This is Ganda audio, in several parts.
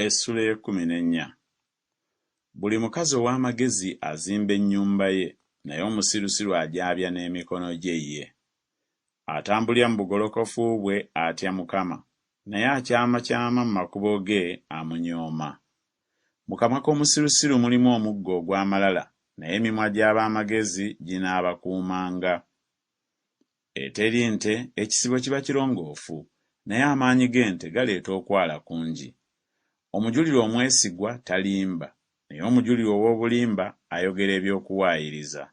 Essula y'e14. Buli mukazi ow'amagezi azimba ennyumba ye, naye omusirusiru ajaabya n'emikono gye ye. Atambulira mu bugolokofu bwe atya Mukama, naye akyamakyama mu makubo ge amunyooma. Mu kamwa k'omusirusiru mulimu omuggo ogw'amalala, naye emimwa gy'ab'amagezi ginaabakuumanga. Eteri nte ekisibo kiba kirongoofu, naye amaanyi g'ente galeeta okwala kungi. Omujulirwa omwesigwa talimba, naye omujulirwa ow'obulimba ayogera eby'okuwaayiriza.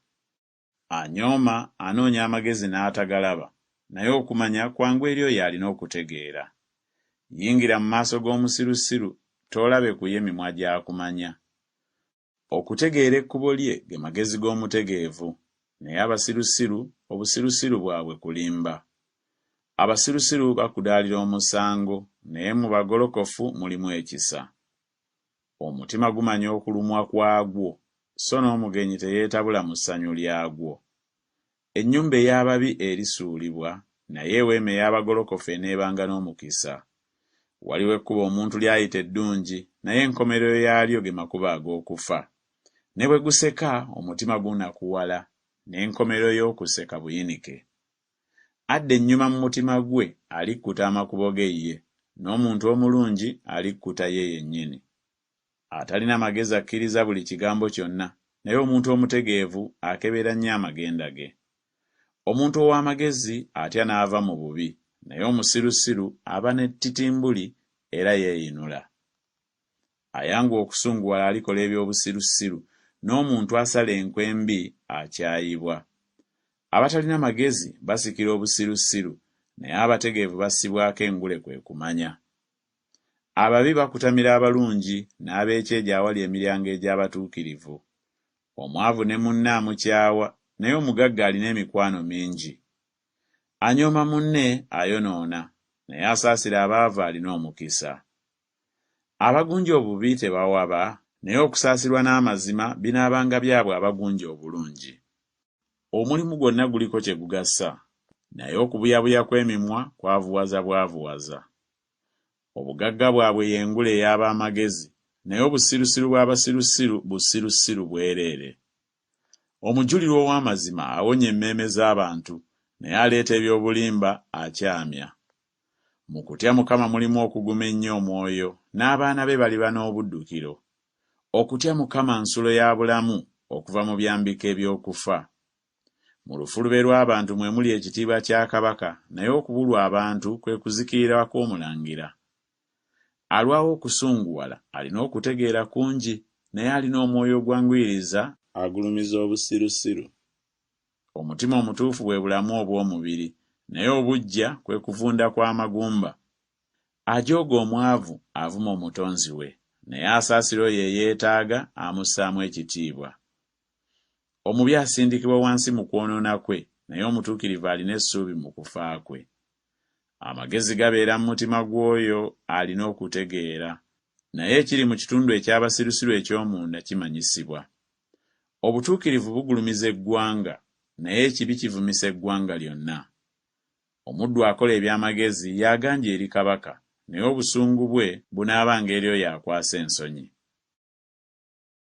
Anyooma anoonya amagezi n'atagalaba, naye okumanya kwangu eri oyo alina okutegeera. Yingira mu maaso g'omusirusiru, toolabe ku ye mimwa gy'akumanya. Okutegeera ekkubo lye ge magezi g'omutegeevu, naye abasirusiru obusirusiru bwabwe kulimba. Abasirusiru bakudaalira omusango, naye mu bagolokofu mulimu ekisa. Omutima gumanya okulumwa kwagwo, so n'omugenyi teyeetabula mu ssanyu lyagwo. Ennyumba ey'ababi erisuulibwa, naye eweema ey'abagolokofu eneebanga n'omukisa. Waliwo ekkubo omuntu ly'ayita eddungi, naye enkomerero yaalyo ge makubo ag'okufa. Ne bwe guseka omutima gunakuwala, n'enkomerero y'okuseka buyinike. Adda ennyuma mu mutima gwe alikkuta amakubo ge ye, n'omuntu omulungi alikkuta ye yennyini. Atalina magezi akkiriza buli kigambo kyonna, naye omuntu omutegeevu akebera nnyo amagenda ge. Omuntu ow'amagezi atya n'ava mu bubi, naye omusirusiru aba n'ettitimbuli era yeeyinula. Ayanguwa okusunguwala alikola eby'obusirusiru, n'omuntu asala enkwe embi akyayibwa. Abatalina magezi basikira obusirusiru, naye abategeevu bassibwako engule kwe kumanya. Ababi bakutamira abalungi, n'ab'ekyejo awali emiryango egy'abatuukirivu. Omwavu ne munne amukyawa, naye omugagga alina emikwano mingi. Anyooma munne ayonoona, naye asaasira abaavu alina omukisa. Abagunja obubi tebawaba, naye okusaasirwa n'amazima binaabanga byabwe abagunja obulungi. Omulimu gwonna guliko kye gugasa, naye okubuyabuya kw'emimwa kwavuwaza bwavuwaza. Obugagga bwabwe y'engule ey'ab'amagezi, naye obusirusiru bw'abasirusiru busirusiru bwereere. Omujulirwa ow'amazima awonya emmeeme z'abantu, naye aleeta eby'obulimba akyamya. Mu kutya Mukama mulimu okuguma ennyo omwoyo, n'abaana be baliba n'obuddukiro. Okutya Mukama nsulo ya bulamu okuva mu byambiko eby'okufa. Mu lufulube lw'abantu mwe muli ekitiibwa kya kabaka, naye okubulwa abantu kwe kuzikirira kw'omulangira. Alwawo okusunguwala alina okutegeera kungi, naye alina omwoyo ogwanguyiriza agulumiza obusirusiru. Omutima omutuufu bwe bulamu obw'omubiri, naye obuggya kwe kuvunda kw'amagumba. Ajooga omwavu avuma omutonzi we, naye asaasira oyo eyeetaaga amussaamu ekitiibwa. Omubi asindikibwa wansi mu kwonoona kwe, naye omutuukirivu alina essuubi mu kufa kwe. Amagezi gabeera mu mutima gw'oyo alina okutegeera, naye ekiri mu kitundu eky'abasirusiru eky'omunda kimanyisibwa. Obutuukirivu bugulumiza eggwanga, naye ekibi kivumisa eggwanga lyonna. Omuddu akola eby'amagezi y'aganja eri kabaka, naye obusungu bwe bunaabanga eri oyo akwasa ensonyi.